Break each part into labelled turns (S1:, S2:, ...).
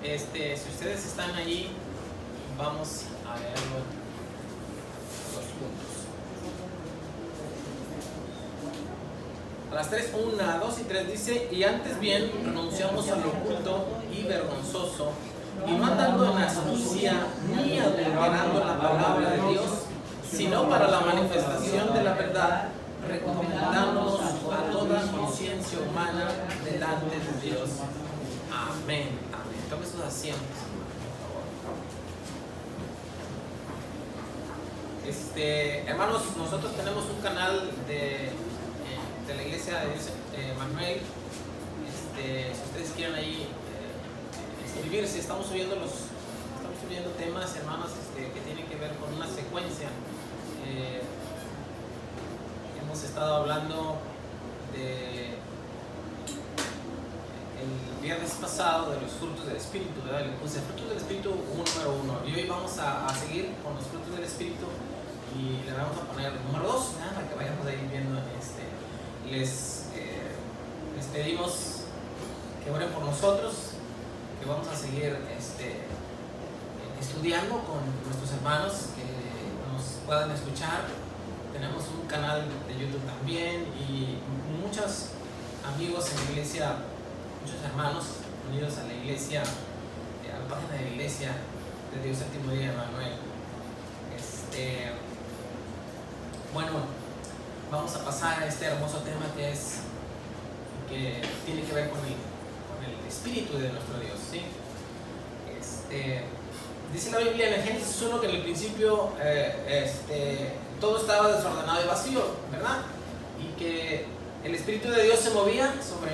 S1: Si ustedes están allí, vamos a verlo los puntos. A las 3, 1, 2 y 3 dice: y antes bien renunciamos al oculto y vergonzoso, y no andando en astucia ni adulterando la palabra de Dios, sino para la manifestación de la verdad, recomendándonos a toda conciencia humana delante de Dios. Amén, amén. Tome sus asientos, por favor. Hermanos, nosotros tenemos un canal de la iglesia de Dios, Manuel. Si ustedes quieren ahí inscribirse, estamos subiendo temas, hermanos, que tienen que ver con una secuencia. Hemos estado hablando el viernes pasado de los frutos del Espíritu, ¿verdad? Le puse frutos del Espíritu número 1, y hoy vamos a seguir con los frutos del Espíritu y le vamos a poner el número 2, para que vayamos ahí viendo. Les pedimos que oren por nosotros, que vamos a seguir estudiando con nuestros hermanos, que nos puedan escuchar. Tenemos un canal de YouTube también, y muchos amigos en la iglesia, muchos hermanos unidos a la iglesia, a la página de la iglesia de Dios Séptimo Día de Manuel. Bueno, vamos a pasar a este hermoso tema que tiene que ver con el espíritu de nuestro Dios, ¿sí? Dice la Biblia en el Génesis 1 que en el principio todo estaba desordenado y vacío, ¿verdad? Y que el Espíritu de Dios se movía sobre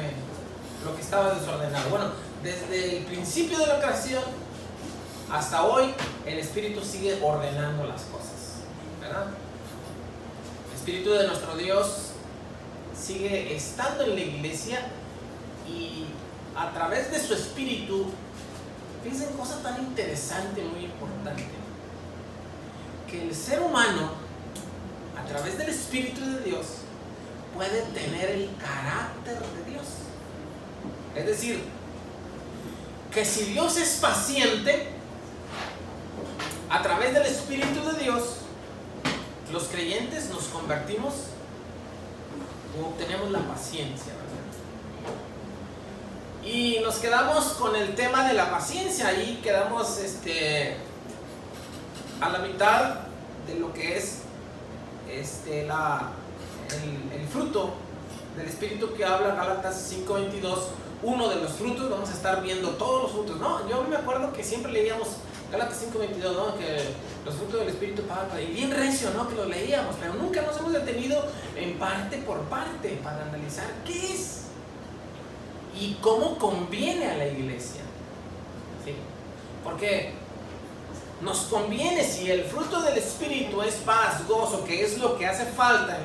S1: lo que estaba desordenado. Bueno, desde el principio de la creación hasta hoy, el Espíritu sigue ordenando las cosas, ¿verdad? El Espíritu de nuestro Dios sigue estando en la iglesia, y a través de su Espíritu, fíjense, cosa tan interesante, muy importante, que el ser humano, a través del Espíritu de Dios, puede tener el carácter de Dios. Es decir, que si Dios es paciente, a través del Espíritu de Dios, los creyentes nos convertimos o obtenemos la paciencia, ¿verdad? Y nos quedamos con el tema de la paciencia. Ahí quedamos a la mitad de lo que es el fruto del Espíritu que habla Gálatas 5:22. Uno de los frutos, vamos a estar viendo todos los frutos, ¿no? Yo me acuerdo que siempre leíamos Gálatas 5:22, ¿no? Que los frutos del Espíritu, y bien recio, ¿no? Que lo leíamos, pero nunca nos hemos detenido en parte por parte para analizar qué es y cómo conviene a la iglesia, ¿sí? Porque nos conviene, si el fruto del Espíritu es paz, gozo, que es lo que hace falta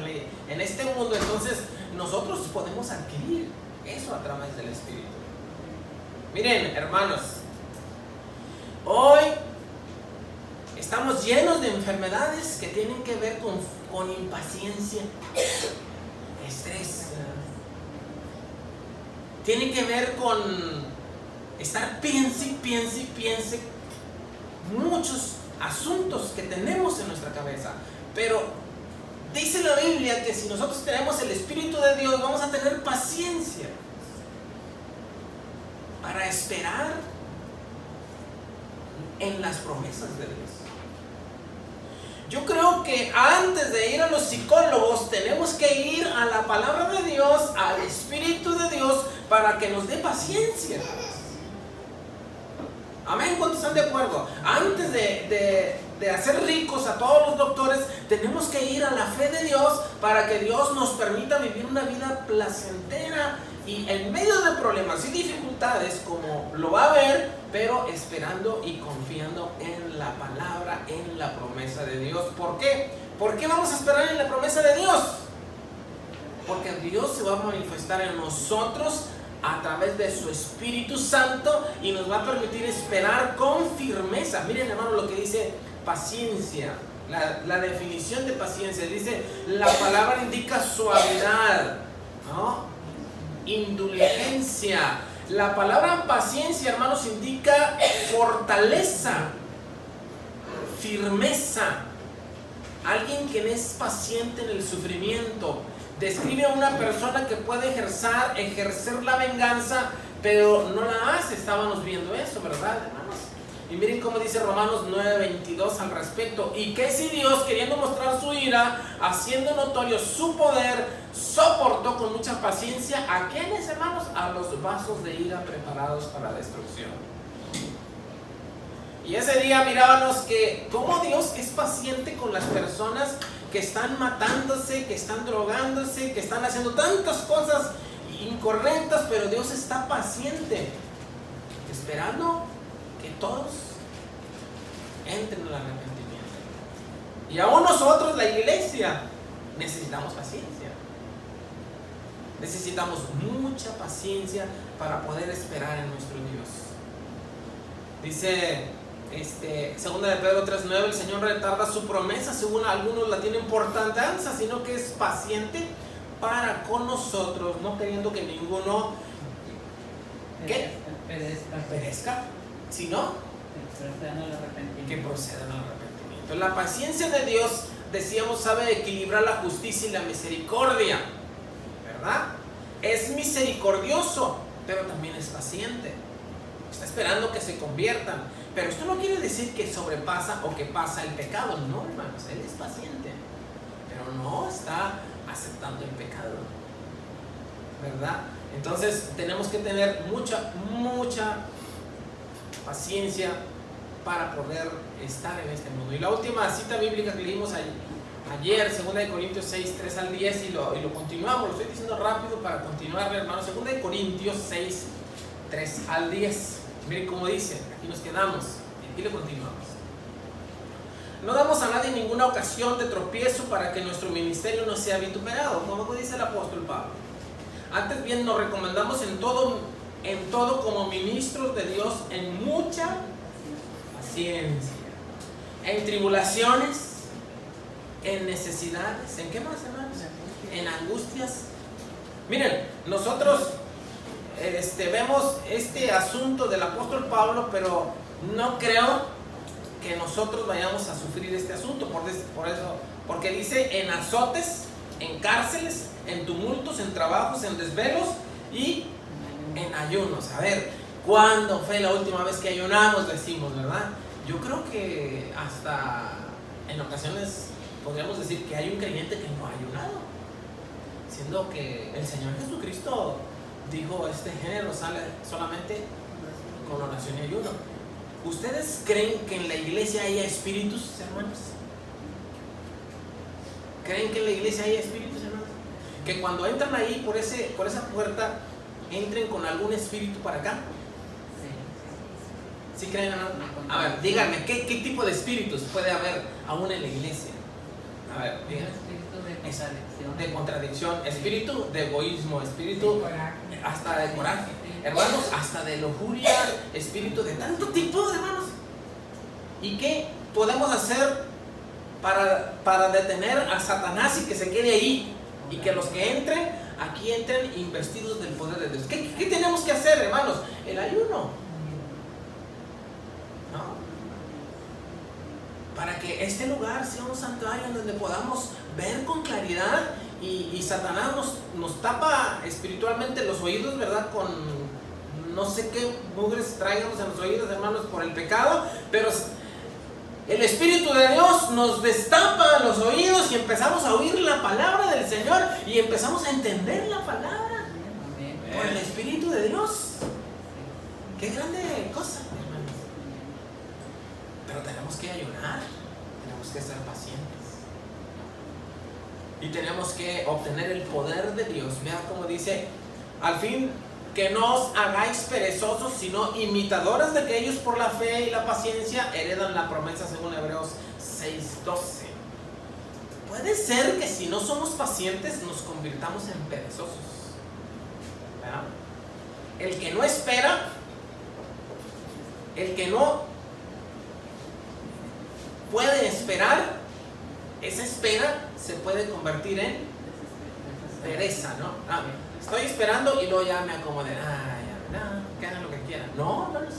S1: en este mundo, entonces nosotros podemos adquirir eso a través del Espíritu. Miren, hermanos, hoy estamos llenos de enfermedades que tienen que ver con impaciencia, estrés. Tienen que ver con estar piense y piense muchos asuntos que tenemos en nuestra cabeza. Pero dice la Biblia que si nosotros tenemos el Espíritu de Dios, vamos a tener paciencia para esperar en las promesas de Dios. Yo creo que antes de ir a los psicólogos, tenemos que ir a la palabra de Dios, al Espíritu de Dios, para que nos dé paciencia. Amén, ¿cuántos están de acuerdo? Antes de hacer ricos a todos los doctores, tenemos que ir a la fe de Dios para que Dios nos permita vivir una vida placentera y en medio de problemas y dificultades, como lo va a haber, pero esperando y confiando en la palabra, en la promesa de Dios. ¿Por qué? ¿Por qué vamos a esperar en la promesa de Dios? Porque Dios se va a manifestar en nosotros a través de su Espíritu Santo y nos va a permitir esperar con firmeza. Miren, hermano, lo que dice paciencia, la definición de paciencia. Dice, la palabra indica suavidad, ¿no? Indulgencia, La palabra paciencia, hermanos, indica fortaleza, firmeza. Alguien que es paciente en el sufrimiento. Describe a una persona que puede ejercer la venganza, pero no la hace. Estábamos viendo eso, ¿verdad, hermanos? Y miren cómo dice Romanos 9:22 al respecto. Y que si Dios, queriendo mostrar su ira, haciendo notorio su poder, soportó con mucha paciencia ¿a quiénes, hermanos? A los vasos de ira preparados para la destrucción. Y ese día mirábamos que cómo Dios es paciente con las personas que están matándose, que están drogándose, que están haciendo tantas cosas incorrectas, pero Dios está paciente, esperando que todos entren en el arrepentimiento. Y aún nosotros, la iglesia, necesitamos paciencia. Necesitamos mucha paciencia para poder esperar en nuestro Dios. Dice 2 de Pedro 3:9, el Señor retarda su promesa, según algunos la tienen por tardanza, sino que es paciente para con nosotros, no queriendo que ninguno perezca, sino que procedan al arrepentimiento. La paciencia de Dios, decíamos, sabe equilibrar la justicia y la misericordia, ¿verdad? Es misericordioso, pero también es paciente. Está esperando que se conviertan, pero esto no quiere decir que sobrepasa o que pasa el pecado. No, hermanos, Él es paciente, pero no está aceptando el pecado, ¿verdad? Entonces tenemos que tener mucha paciencia para poder estar en este mundo. Y la última cita bíblica que leímos ayer, 2 de Corintios 6, 3 al 10, y lo continuamos, lo estoy diciendo rápido para continuar, hermanos. 2 de Corintios 6, 3 al 10. Miren cómo dice, aquí nos quedamos, y aquí lo continuamos. No damos a nadie ninguna ocasión de tropiezo para que nuestro ministerio no sea vituperado, como dice el apóstol Pablo. Antes bien nos recomendamos en todo como ministros de Dios, en mucha paciencia, en tribulaciones, en necesidades, ¿en qué más, hermanos? En angustias. Miren, nosotros vemos este asunto del apóstol Pablo, pero no creo que nosotros vayamos a sufrir este asunto, por eso, porque dice en azotes, en cárceles, en tumultos, en trabajos, en desvelos y en ayunos. A ver, ¿cuándo fue la última vez que ayunamos? Decimos, ¿verdad? Yo creo que hasta en ocasiones podríamos decir que hay un creyente que no ha ayunado, siendo que el Señor Jesucristo dijo, este género sale solamente con oración y ayuno. ¿Ustedes creen que en la iglesia haya espíritus, hermanos? ¿Creen que en la iglesia haya espíritus, hermanos? Que cuando entran ahí por esa puerta, entren con algún espíritu para acá. ¿Sí creen, hermanos? A ver, díganme, ¿qué tipo de espíritus puede haber aún en la iglesia? A ver, díganme. Espíritu de contradicción, espíritu de egoísmo, espíritu hasta de coraje, hermanos, hasta de lujuria, espíritu de tanto tipo, hermanos. ¿Y qué podemos hacer para detener a Satanás y que se quede ahí? Y que los que entren, aquí entren investidos del poder de Dios. ¿Qué tenemos que hacer, hermanos? El ayuno, ¿no? Para que este lugar sea un santuario en donde podamos ver con claridad y Satanás nos tapa espiritualmente los oídos, ¿verdad? Con no sé qué mugres traigamos en los oídos, hermanos, por el pecado, pero el Espíritu de Dios nos destapa los oídos y empezamos a oír la palabra del Señor y empezamos a entender la palabra por el Espíritu de Dios. Qué grande cosa, hermanos. Pero tenemos que ayunar, tenemos que ser pacientes y tenemos que obtener el poder de Dios. Vean cómo dice, al fin que no os hagáis perezosos, sino imitadores de que ellos por la fe y la paciencia heredan la promesa, según Hebreos 6:12. Puede ser que si no somos pacientes nos convirtamos en perezosos, ¿verdad? El que no espera, el que no puede esperar, esa espera se puede convertir en pereza, ¿no? Estoy esperando y luego ya me acomodé. Ya que hagan lo que quieran. No, hermanos.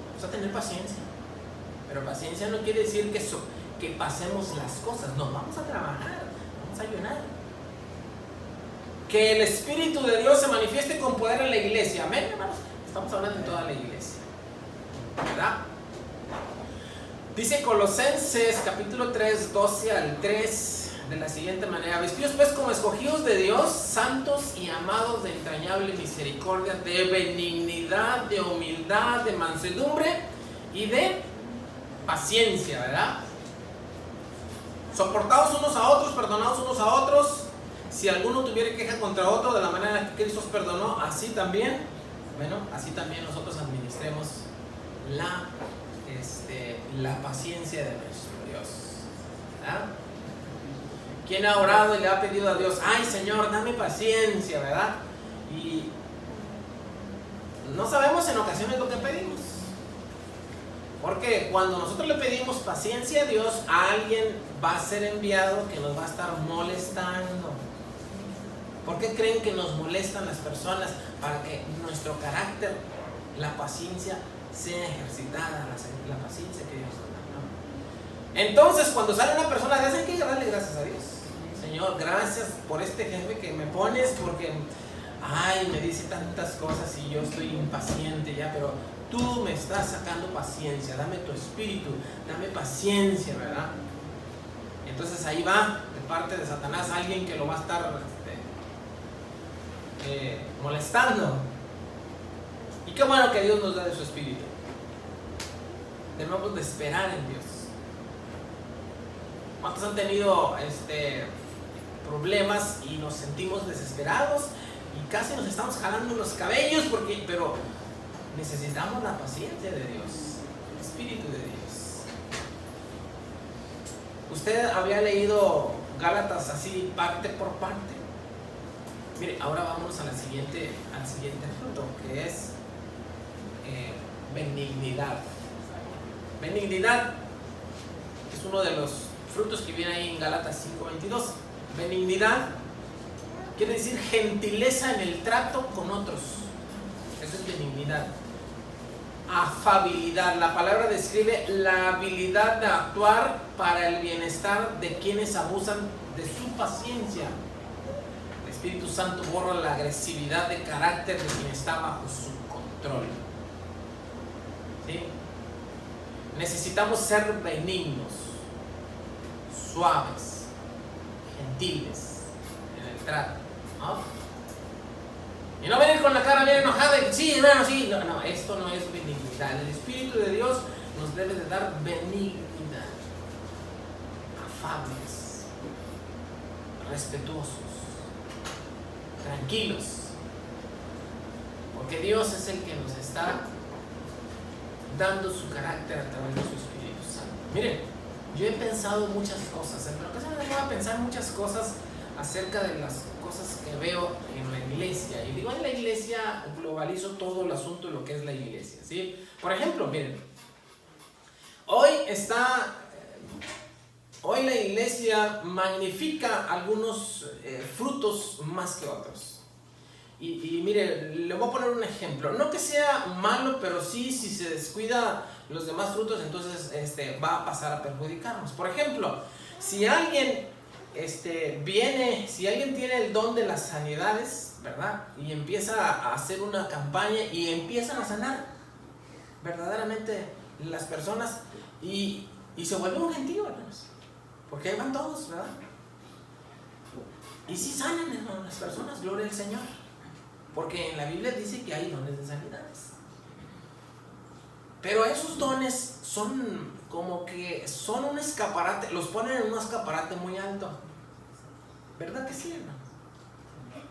S1: Vamos a tener paciencia. Pero paciencia no quiere decir que pasemos las cosas. No, vamos a trabajar, vamos a ayunar. Que el Espíritu de Dios se manifieste con poder en la iglesia. Amén, hermanos. Estamos hablando de toda la iglesia, ¿verdad? Dice Colosenses capítulo 3, 12 al 3 de la siguiente manera: vestidos pues como escogidos de Dios, santos y amados de entrañable misericordia, de benignidad, de humildad, de mansedumbre y de paciencia, ¿verdad? Soportados unos a otros, perdonados unos a otros. Si alguno tuviera queja contra otro, de la manera que Cristo os perdonó, así también, bueno, así también nosotros administremos la paciencia de nuestro Dios, ¿verdad? ¿Quién ha orado y le ha pedido a Dios, ay Señor, dame paciencia, ¿verdad? Y no sabemos en ocasiones lo que pedimos. Porque cuando nosotros le pedimos paciencia a Dios, a alguien va a ser enviado que nos va a estar molestando. ¿Por qué creen que nos molestan las personas? Para que nuestro carácter, la paciencia, sea ejercitada, la paciencia que Dios nos da, ¿no? Entonces, cuando sale una persona, hay que darle gracias a Dios. Señor, gracias por este jefe que me pones, porque, ay, me dice tantas cosas y yo estoy impaciente ya, pero tú me estás sacando paciencia, dame tu espíritu, dame paciencia, ¿verdad? Entonces ahí va, de parte de Satanás, alguien que lo va a estar molestando. Y qué bueno que Dios nos da de su espíritu. Debemos de esperar en Dios. ¿Cuántos han tenido problemas y nos sentimos desesperados y casi nos estamos jalando los cabellos? Pero necesitamos la paciencia de Dios, el espíritu de Dios. ¿Usted había leído Gálatas así parte por parte? Mire, ahora vámonos al siguiente fruto, que es benignidad. Benignidad es uno de los frutos que viene ahí en Gálatas 5:22. Benignidad quiere decir gentileza en el trato con otros. Eso es benignidad. Afabilidad. La palabra describe la habilidad de actuar para el bienestar de quienes abusan de su paciencia. El Espíritu Santo borra la agresividad de carácter de quien está bajo su control. ¿Sí? Necesitamos ser benignos, suaves, gentiles en el trato, ¿no? Y no venir con la cara bien enojada y sí, bueno, sí. No, esto no es benignidad. El Espíritu de Dios nos debe de dar benignidad. Afables, respetuosos, tranquilos. Porque Dios es el que nos está dando su carácter a través de su Espíritu Santo. Miren, yo he pensado muchas cosas, en ocasiones me voy a pensar muchas cosas acerca de las cosas que veo en la iglesia. Y digo, en la iglesia globalizo todo el asunto de lo que es la iglesia, ¿sí? Por ejemplo, miren, hoy la iglesia magnifica algunos frutos más que otros. Y mire, le voy a poner un ejemplo. No que sea malo, pero sí, si se descuida los demás frutos, entonces va a pasar a perjudicarnos. Por ejemplo, si alguien si alguien tiene el don de las sanidades, ¿verdad? Y empieza a hacer una campaña y empiezan a sanar verdaderamente las personas y se vuelve un gentío, hermanos. Porque ahí van todos, ¿verdad? Y sí sanan, hermanos, las personas, gloria al Señor. Porque en la Biblia dice que hay dones de sanidades. Pero esos dones son como que son un escaparate, los ponen en un escaparate muy alto. ¿Verdad que sí, hermano?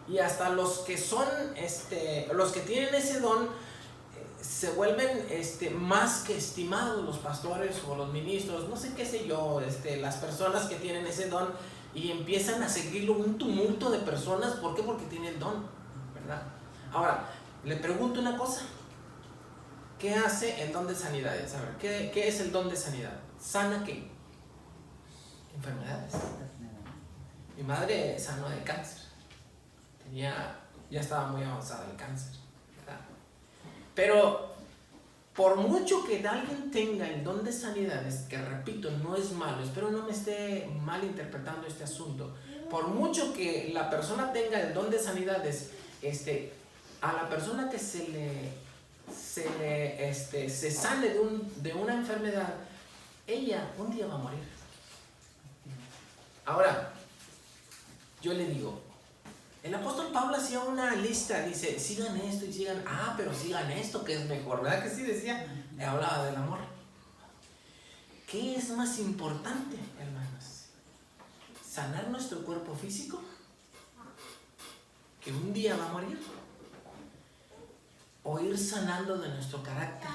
S1: Y hasta los que son, los que tienen ese don, se vuelven más que estimados, los pastores o los ministros, no sé qué sé yo, las personas que tienen ese don, y empiezan a seguirlo un tumulto de personas. ¿Por qué? Porque tiene el don, ¿verdad? Ahora, le pregunto una cosa. ¿Qué hace el don de sanidades? A ver, ¿qué es el don de sanidad? ¿Sana qué? Enfermedades. Mi madre sanó de cáncer. Tenía ya estaba muy avanzado el cáncer, ¿verdad? Pero por mucho que alguien tenga el don de sanidades, que repito, no es malo, espero no me esté malinterpretando este asunto, por mucho que la persona tenga el don de sanidades, a la persona que se sane de una enfermedad, ella un día va a morir. Ahora, yo le digo, el apóstol Pablo hacía una lista, dice, sigan esto y sigan, pero sigan esto que es mejor, ¿verdad que sí decía? Hablaba del amor. ¿Qué es más importante, hermanos? ¿Sanar nuestro cuerpo físico, que un día va a morir? ¿O ir sanando de nuestro carácter,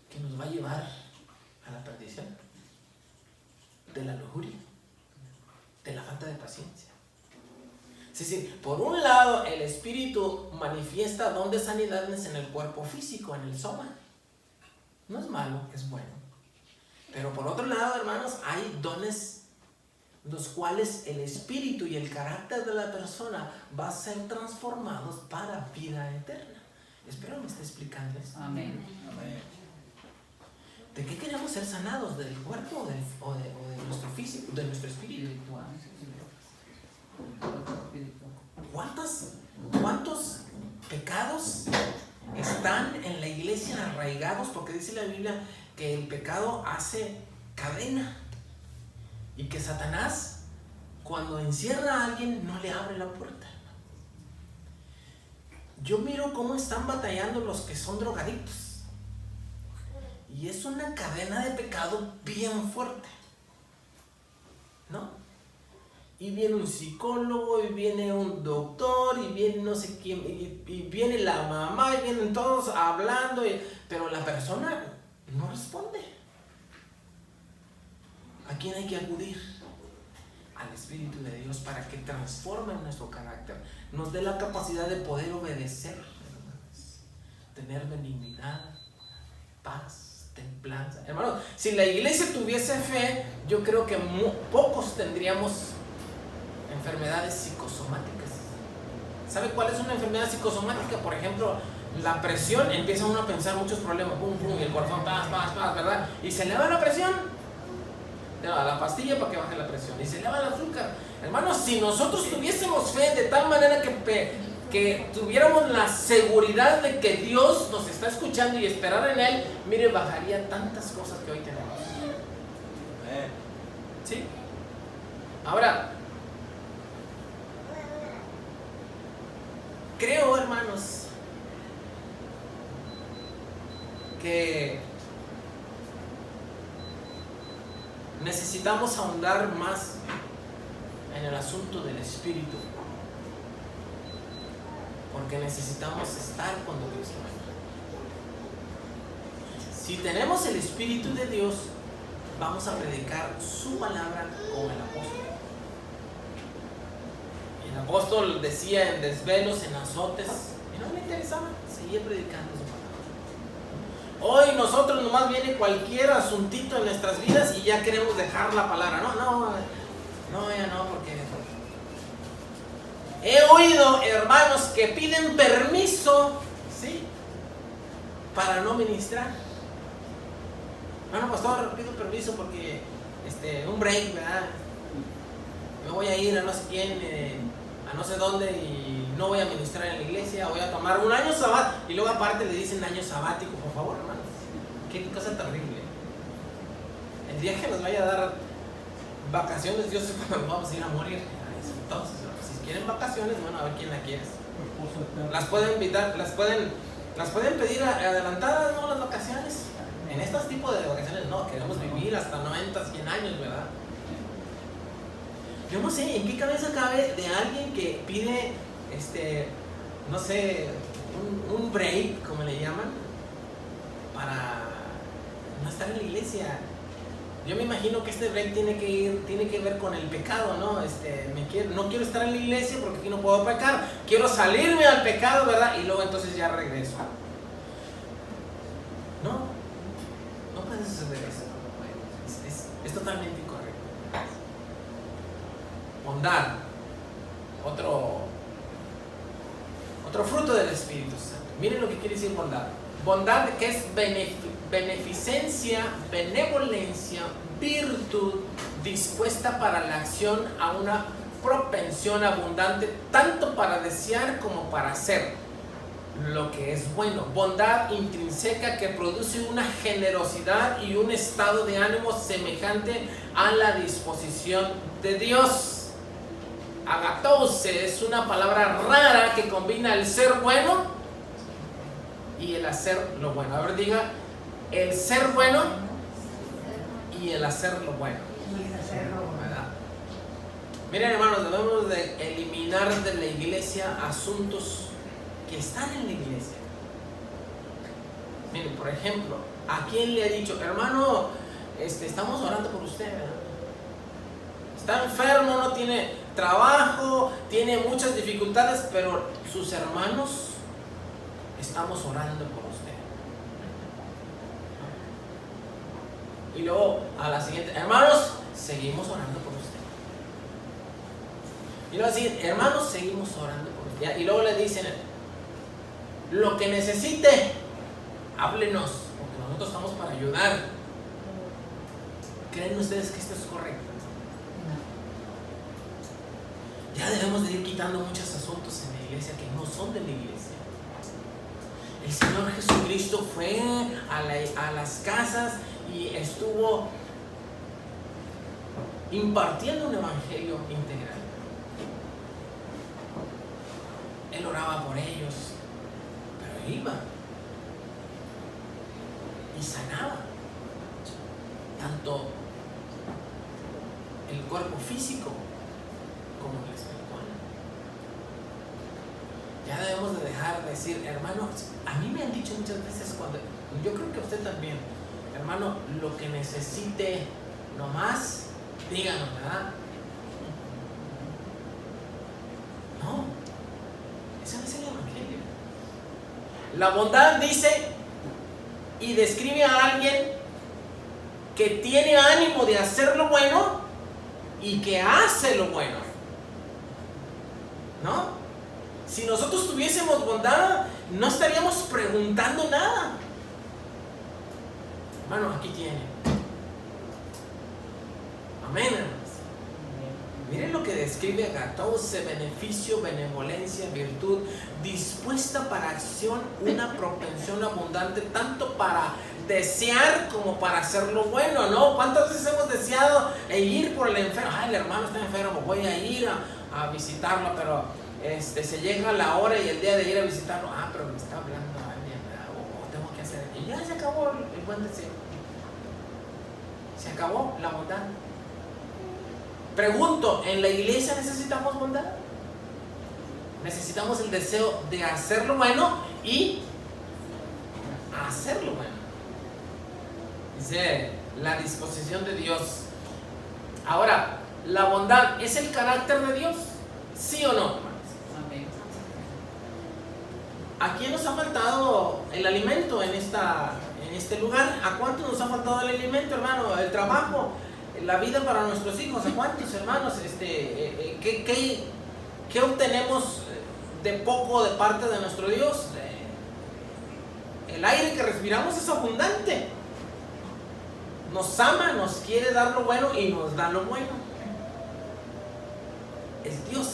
S1: que nos va a llevar a la perdición? De la lujuria, de la falta de paciencia. Es decir, por un lado el Espíritu manifiesta don de sanidades en el cuerpo físico, en el soma. No es malo, es bueno. Pero por otro lado, hermanos, hay dones los cuales el espíritu y el carácter de la persona va a ser transformados para vida eterna. Espero me esté explicando esto.
S2: Amén.
S1: ¿De qué queremos ser sanados? ¿Del cuerpo o de nuestro físico, de nuestro espíritu? ¿Cuántos pecados están en la iglesia arraigados? Porque dice la Biblia que el pecado hace cadena y que Satanás, cuando encierra a alguien, no le abre la puerta. Yo miro cómo están batallando los que son drogadictos. Y es una cadena de pecado bien fuerte, ¿no? Y viene un psicólogo, y viene un doctor, y viene no sé quién, y viene la mamá, y vienen todos hablando, pero la persona no responde. ¿A quién hay que acudir? Al Espíritu de Dios para que transforme nuestro carácter, nos dé la capacidad de poder obedecer, tener benignidad, paz, templanza. Hermano, si la iglesia tuviese fe, yo creo que pocos tendríamos enfermedades psicosomáticas. ¿Sabe cuál es una enfermedad psicosomática? Por ejemplo, la presión, empieza uno a pensar muchos problemas, pum, pum, y el corazón, paz, ¿verdad? Y se eleva la presión, le da la pastilla para que baje la presión, y se eleva el azúcar. Hermanos, si nosotros tuviésemos fe de tal manera que tuviéramos la seguridad de que Dios nos está escuchando y esperar en Él, mire, bajaría tantas cosas que hoy tenemos. ¿Sí? Ahora, creo, hermanos, que necesitamos ahondar más en el asunto del Espíritu, porque necesitamos estar cuando Dios venga. Si tenemos el Espíritu de Dios, vamos a predicar su palabra como el apóstol. Y el apóstol decía en desvelos, en azotes, y no le interesaba, seguía predicando su palabra. Hoy nosotros nomás viene cualquier asuntito en nuestras vidas y ya queremos dejar la palabra. Ya no, porque he oído hermanos que piden permiso, ¿sí?, para no ministrar. Bueno, pastor, pido permiso porque un break, ¿verdad? Me voy a ir a no sé quién, a no sé dónde, y no voy a ministrar en la iglesia, voy a tomar un año sabático, y luego aparte le dicen año sabático, por favor, hermanos. Qué cosa terrible. El día que nos vaya a dar vacaciones, Dios es cuando nos vamos a ir a morir. Entonces, si quieren vacaciones, bueno, a ver quién la quiere. Las pueden invitar, las pueden pedir adelantadas, ¿no? Las vacaciones. En estos tipos de vacaciones no, queremos vivir hasta 90, 100 años, ¿verdad? Yo no sé en qué cabeza cabe de alguien que pide, no sé, un break, como le llaman, para no estar en la iglesia. Yo me imagino que este break tiene que ver con el pecado, ¿no? No quiero estar en la iglesia porque aquí no puedo pecar, quiero salirme al pecado, ¿verdad? Y luego entonces ya regreso. No puede suceder eso. Es totalmente incorrecto. Hondar, Otro fruto del Espíritu Santo. Miren lo que quiere decir bondad. Bondad, que es beneficencia, benevolencia, virtud dispuesta para la acción, a una propensión abundante tanto para desear como para hacer lo que es bueno. Bondad intrínseca que produce una generosidad y un estado de ánimo semejante a la disposición de Dios. Agatose es una palabra rara que combina el ser bueno y el hacer lo bueno. A ver, diga, el ser bueno y el hacer lo bueno. ¿Verdad? Miren, hermanos, debemos de eliminar de la iglesia asuntos que están en la iglesia. Miren, por ejemplo, ¿a quién le ha dicho, hermano, estamos orando por usted, ¿verdad? Está enfermo, no tiene trabajo, tiene muchas dificultades, pero sus hermanos estamos orando por usted? Y luego a la siguiente, hermanos, seguimos orando por usted. Y luego a la siguiente, hermanos, seguimos orando por usted. Y luego le dicen, lo que necesite, háblenos, porque nosotros estamos para ayudar. ¿Creen ustedes que esto es correcto? Ya debemos de ir quitando muchos asuntos en la iglesia que no son de la iglesia. El Señor Jesucristo fue a las casas y estuvo impartiendo un evangelio integral. Él oraba por ellos, pero iba y sanaba tanto el cuerpo físico como el espiritual. Ya debemos de dejar de decir, hermano, a mí me han dicho muchas veces, cuando yo creo que a usted también, hermano, lo que necesite nomás, díganos, ¿verdad? No, ese no es el evangelio. La bondad dice y describe a alguien que tiene ánimo de hacer lo bueno y que hace lo bueno, ¿no? Si nosotros tuviésemos bondad, no estaríamos preguntando nada. Hermano, aquí tiene. Amén, hermanos. Miren lo que describe agatose, beneficio, benevolencia, virtud, dispuesta para acción, una propensión abundante, tanto para desear como para hacer lo bueno, ¿no? ¿Cuántas veces hemos deseado ir por el enfermo? Ay, el hermano está enfermo, voy a ir a visitarlo, pero se llega la hora y el día de ir a visitarlo, pero me está hablando alguien, tengo que hacer, y ya se acabó el buen deseo, se acabó la bondad. Pregunto, ¿en la iglesia necesitamos bondad? Necesitamos el deseo de hacer lo bueno y hacer lo bueno. Dice la disposición de Dios. Ahora, ¿la bondad es el carácter de Dios? ¿Sí o no? ¿A quién nos ha faltado el alimento en este lugar? ¿A cuántos nos ha faltado el alimento, hermano? El trabajo, la vida para nuestros hijos. ¿A cuántos, hermanos? ¿Qué obtenemos de poco de parte de nuestro Dios? El aire que respiramos es abundante. Nos ama, nos quiere dar lo bueno y nos da lo bueno. Es Dios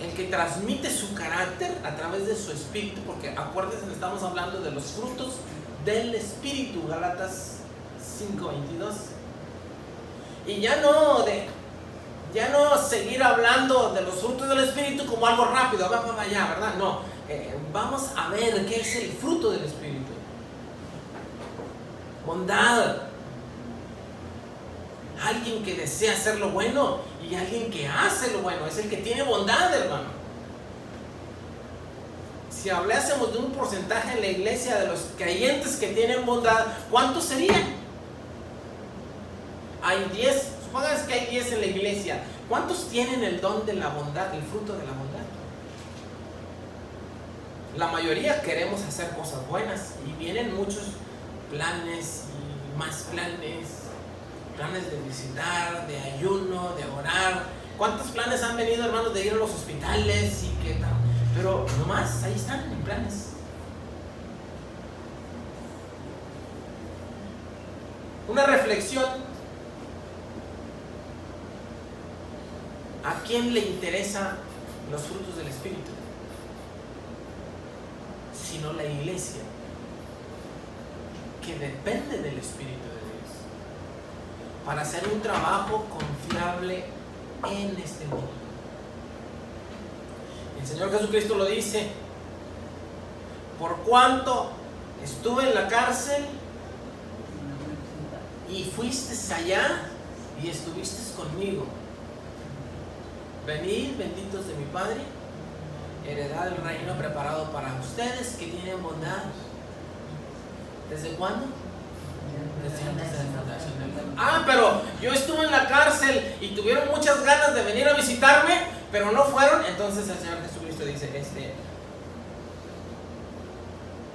S1: el que transmite su carácter a través de su espíritu, porque acuérdense, estamos hablando de los frutos del espíritu, Gálatas 5:22. Y ya no seguir hablando de los frutos del espíritu como algo rápido, va para allá, ¿verdad? No, vamos a ver qué es el fruto del espíritu. Bondad, alguien que desea hacer lo bueno y alguien que hace lo bueno, es el que tiene bondad, hermano. Si hablásemos de un porcentaje en la iglesia de los creyentes que tienen bondad, ¿cuántos serían? Hay 10, supongamos que hay 10 en la iglesia. ¿Cuántos tienen el don de la bondad, el fruto de la bondad? La mayoría queremos hacer cosas buenas y vienen muchos planes y más planes de visitar, de ayuno, de orar. ¿Cuántos planes han venido, hermanos, de ir a los hospitales y que Pero nomás ahí están en planes. Una reflexión. ¿A quién le interesan los frutos del Espíritu? Sino la iglesia, que depende del Espíritu de Dios para hacer un trabajo confiable en este mundo. El Señor Jesucristo lo dice: por cuanto estuve en la cárcel y fuiste allá y estuviste conmigo, venid, benditos de mi Padre, heredad el reino preparado para ustedes que tienen bondad. ¿Desde cuándo? Desde antes de la fundación del mundo. Ah, pero yo estuve en la cárcel y tuvieron muchas ganas de venir a visitarme, pero no fueron. Entonces el Señor Jesucristo dice: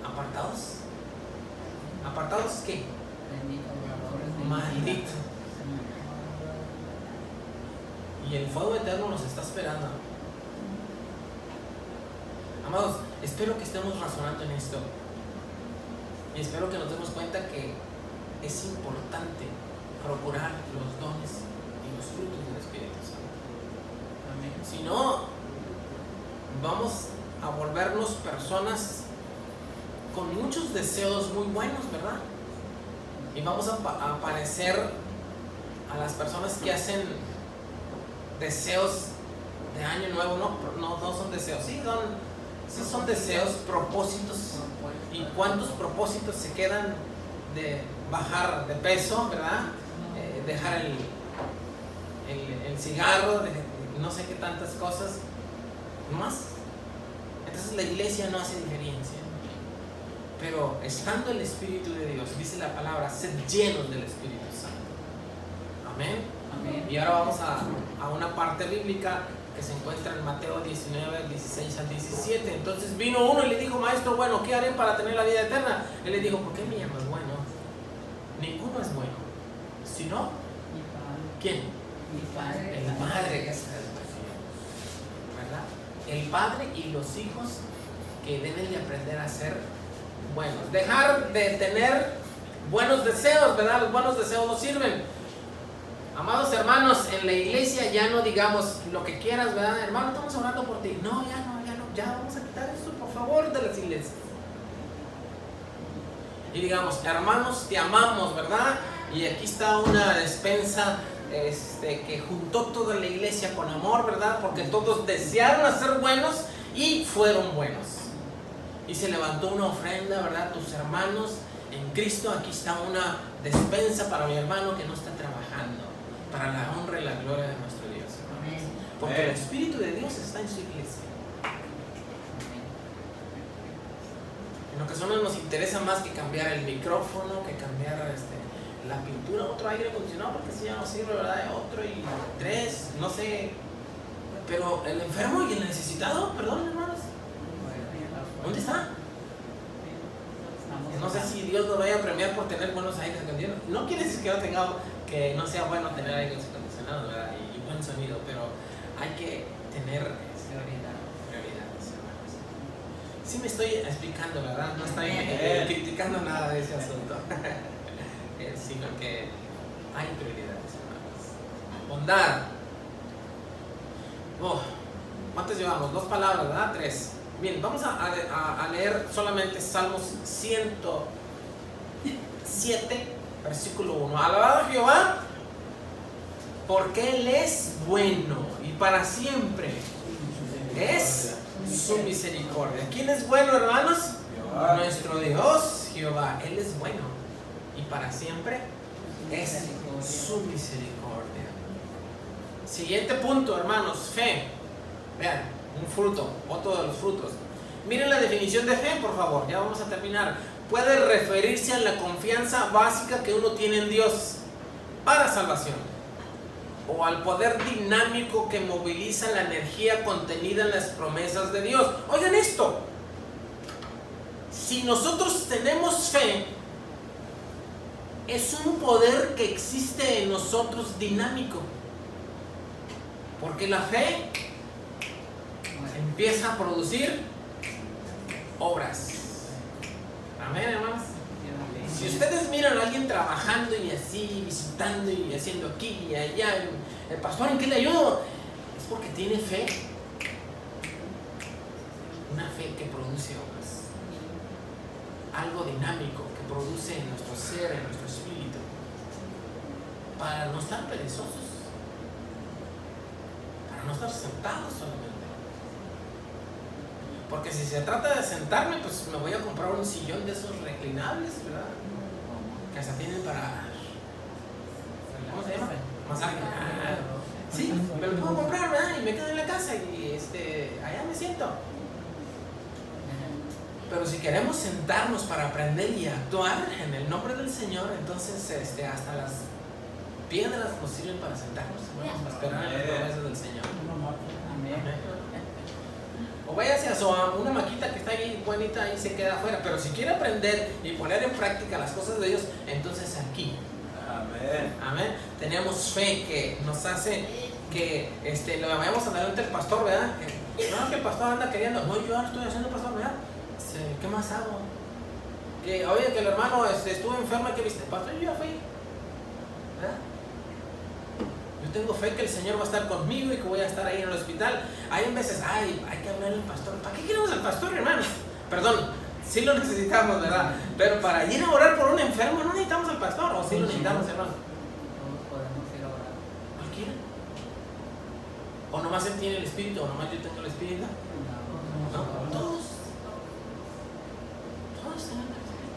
S1: apartados. ¿Apartados qué? Maldito. Y el fuego eterno nos está esperando. Amados, espero que estemos razonando en esto. Y espero que nos demos cuenta que es importante procurar los dones y los frutos del Espíritu Santo. Amén. Si no, vamos a volvernos personas con muchos deseos muy buenos, ¿verdad? Y vamos a parecer a las personas que hacen deseos de año nuevo. No son deseos, sí son deseos, propósitos. ¿Y cuántos propósitos se quedan de bajar de peso, verdad? Dejar el cigarro, no sé qué tantas cosas más. Entonces la iglesia no hace diferencia. Pero estando el Espíritu de Dios, dice la palabra, sed llenos del Espíritu Santo. Amén. Amén. Y ahora vamos a una parte bíblica que se encuentra en Mateo 19, 16 al 17. Entonces vino uno y le dijo: maestro, bueno, ¿qué haré para tener la vida eterna? Él le dijo: ¿por qué me llamas bueno? Ninguno es bueno, sino ¿quién? Mi Padre. El Padre que está en los cielos, ¿verdad? El Padre y los hijos que deben de aprender a ser buenos. Dejar de tener buenos deseos, ¿verdad? Los buenos deseos no sirven. Amados hermanos, en la iglesia ya no digamos lo que quieras, ¿verdad? Hermano, estamos orando por ti. No, ya vamos a quitar esto, por favor, de las iglesias. Y digamos: hermanos, te amamos, ¿verdad? Y aquí está una despensa que juntó toda la iglesia con amor, ¿verdad? Porque todos desearon hacer buenos y fueron buenos. Y se levantó una ofrenda, ¿verdad? Tus hermanos en Cristo, aquí está una despensa para mi hermano que no está trabajando, para la honra y la gloria de nuestro Dios. Amén. Porque el Espíritu de Dios está en su iglesia. En ocasiones nos interesa más que cambiar el micrófono, que cambiar la pintura, otro aire acondicionado, porque si ya no sirve, ¿verdad? Otro y 3, no sé. Pero el enfermo y el necesitado, perdón, hermanos, ¿dónde está? No sé si Dios nos vaya a premiar por tener buenos aires acondicionados. No quiere decir que no sea bueno tener aires acondicionados, ¿verdad? Y buen sonido, pero hay que tener prioridades, hermanos. Sí me estoy explicando, ¿verdad? No estoy criticando nada de ese asunto, sino que hay prioridades, hermanos. Bondad. ¿Cuántos llevamos? 2 palabras, ¿verdad? 3. Bien, vamos a leer solamente Salmos 107, versículo 1. Alabado a Jehová, porque Él es bueno y para siempre es su misericordia. ¿Quién es bueno, hermanos? Jehová. Nuestro Dios, Jehová. Él es bueno y para siempre es su misericordia. Siguiente punto, hermanos: fe. Vean, un fruto, otro de los frutos. Miren la definición de fe, por favor, ya vamos a terminar. Puede referirse a la confianza básica que uno tiene en Dios para salvación, o al poder dinámico que moviliza la energía contenida en las promesas de Dios. Oigan esto: si nosotros tenemos fe, es un poder que existe en nosotros dinámico, porque la fe empieza a producir obras. Amén, hermanos. Si ustedes miran a alguien trabajando y así, visitando y haciendo aquí y allá, el pastor, ¿en qué le ayudo? Es porque tiene fe. Una fe que produce obras. Algo dinámico que produce en nuestro ser, en nuestro espíritu. Para no estar perezosos. Para no estar sentados solamente. Porque si se trata de sentarme, pues me voy a comprar un sillón de esos reclinables, ¿verdad? Que hasta tienen para... ¿Cómo se llama? Masaje. Sí, me lo puedo comprar, ¿verdad? Y me quedo en la casa y allá me siento. Pero si queremos sentarnos para aprender y actuar en el nombre del Señor, entonces hasta las piedras nos sirven para sentarnos, para esperar en las promesas del Señor. Amén. O váyase a una maquita que está ahí bonita y se queda afuera. Pero si quiere aprender y poner en práctica las cosas de Dios, entonces aquí.
S2: Amén.
S1: Amén. Tenemos fe que nos hace que lo vayamos adelante el pastor, ¿verdad? No, que el pastor anda queriendo. No, yo ahora estoy haciendo pastor, ¿verdad? ¿Qué más hago? Que, oye, que el hermano estuvo enfermo y que viste, pastor, yo ya fui. ¿Verdad? Yo tengo fe que el Señor va a estar conmigo y que voy a estar ahí en el hospital. Hay veces, hay que hablar al pastor. ¿Para qué queremos al pastor, hermanos? Perdón, sí lo necesitamos, ¿verdad? Pero para ir a orar por un enfermo no necesitamos al pastor, ¿o sí lo necesitamos, hermano?
S3: Todos podemos ir a orar.
S1: Cualquiera. O nomás él tiene el espíritu, o nomás yo tengo el espíritu. No, todos tenemos el espíritu.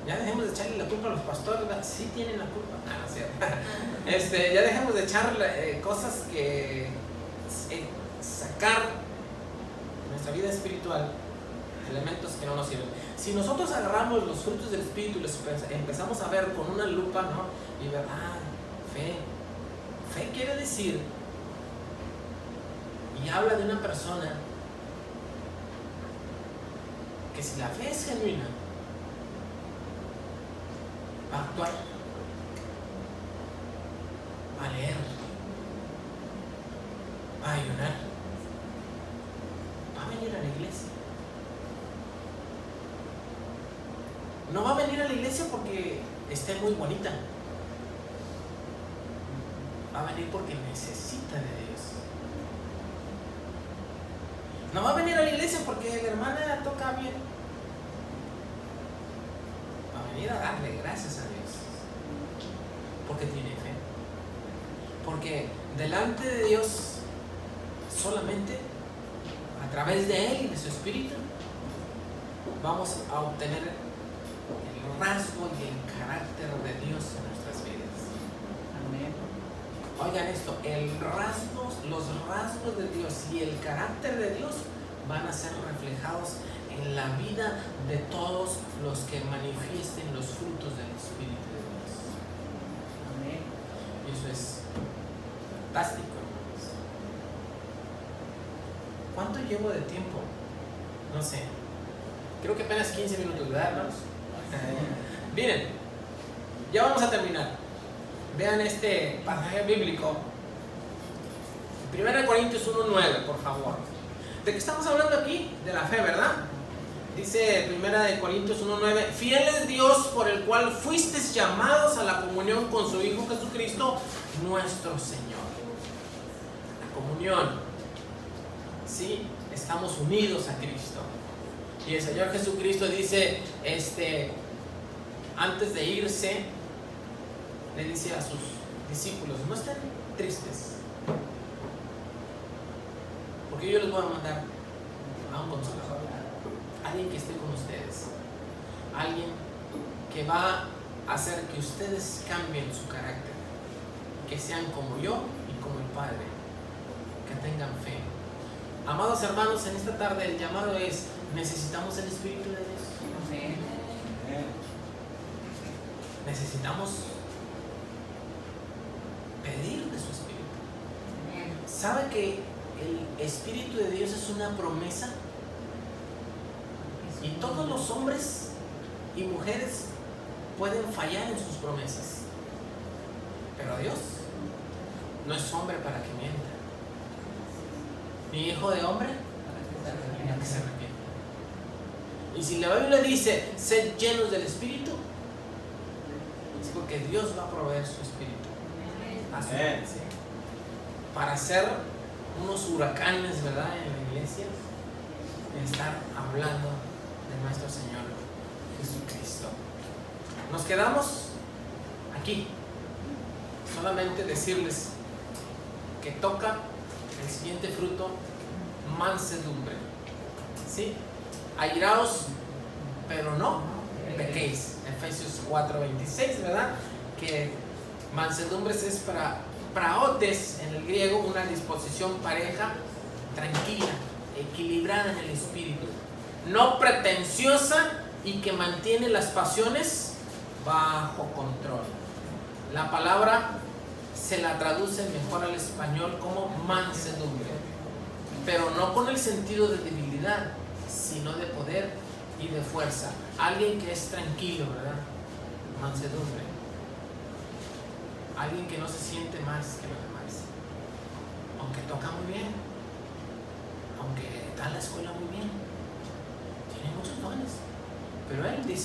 S1: Ya dejemos de echarle la culpa a los pastores, ¿verdad? Sí tienen la culpa. No es cierto. Ya dejemos de echar cosas que sacar de nuestra vida espiritual, elementos que no nos sirven. Si nosotros agarramos los frutos del espíritu y los empezamos a ver con una lupa, ¿no? Y ver, fe. Fe quiere decir, y habla de una persona que si la fe es genuina, va a actuar, va a leer, va a ayunar, va a venir a la iglesia. No va a venir a la iglesia porque esté muy bonita. Va a venir porque necesita de Dios. No va a venir a la iglesia porque la hermana toca bien. Va a venir a darle gracias a Dios. Porque tiene fe. Porque delante de Dios, solamente a través de Él y de su Espíritu, vamos a obtener el rasgo y el carácter de Dios en nuestras vidas.
S3: Amén.
S1: Oigan esto, los rasgos de Dios y el carácter de Dios van a ser reflejados en la vida de todos los que manifiesten los frutos del Espíritu de Dios.
S3: Amén.
S1: Y eso es fantástico, hermanos. ¿Cuánto llevo de tiempo? No sé. Creo que apenas 15 minutos, ¿verdad, hermanos? Miren, ya vamos a terminar. Vean este pasaje bíblico. 1 Corintios 1:9, por favor. ¿De qué estamos hablando aquí? De la fe, ¿verdad? Dice 1 Corintios 1:9: fiel es Dios por el cual fuisteis llamados a la comunión con su Hijo Jesucristo, nuestro Señor. La comunión. Sí, estamos unidos a Cristo. Y el Señor Jesucristo dice, antes de irse, le dice a sus discípulos, no estén tristes, porque yo les voy a mandar a un consolador, alguien que esté con ustedes, alguien que va a hacer que ustedes cambien su carácter, que sean como yo y como el Padre, que tengan fe. Amados hermanos, en esta tarde el llamado es, necesitamos el Espíritu de Dios.
S3: Amén.
S1: Necesitamos pedir de su Espíritu. ¿Sabe que el Espíritu de Dios es una promesa? Y todos los hombres y mujeres pueden fallar en sus promesas, pero Dios no es hombre para que mienta. ni hijo de hombre
S3: Para
S1: que se arrepienta. Y si la Biblia dice, sed llenos del Espíritu, es porque Dios va a proveer su Espíritu a su iglesia para hacer unos huracanes, ¿verdad?, en la iglesia, y estar hablando de nuestro Señor Jesucristo. Nos quedamos aquí. Solamente decirles que toca el siguiente fruto, mansedumbre. ¿Sí? Airaos, pero no pequéis. Efesios 4:26, ¿verdad? Que mansedumbre es para praotes en el griego, una disposición pareja, tranquila, equilibrada en el espíritu, no pretenciosa y que mantiene las pasiones bajo control. La palabra se la traduce mejor al español como mansedumbre, pero no con el sentido de debilidad, sino de poder y de fuerza. Alguien que es tranquilo, ¿verdad? Mansedumbre. Alguien que no se siente más que los demás, aunque toca muy bien, aunque está en la escuela muy bien, tiene muchos dones, pero él dice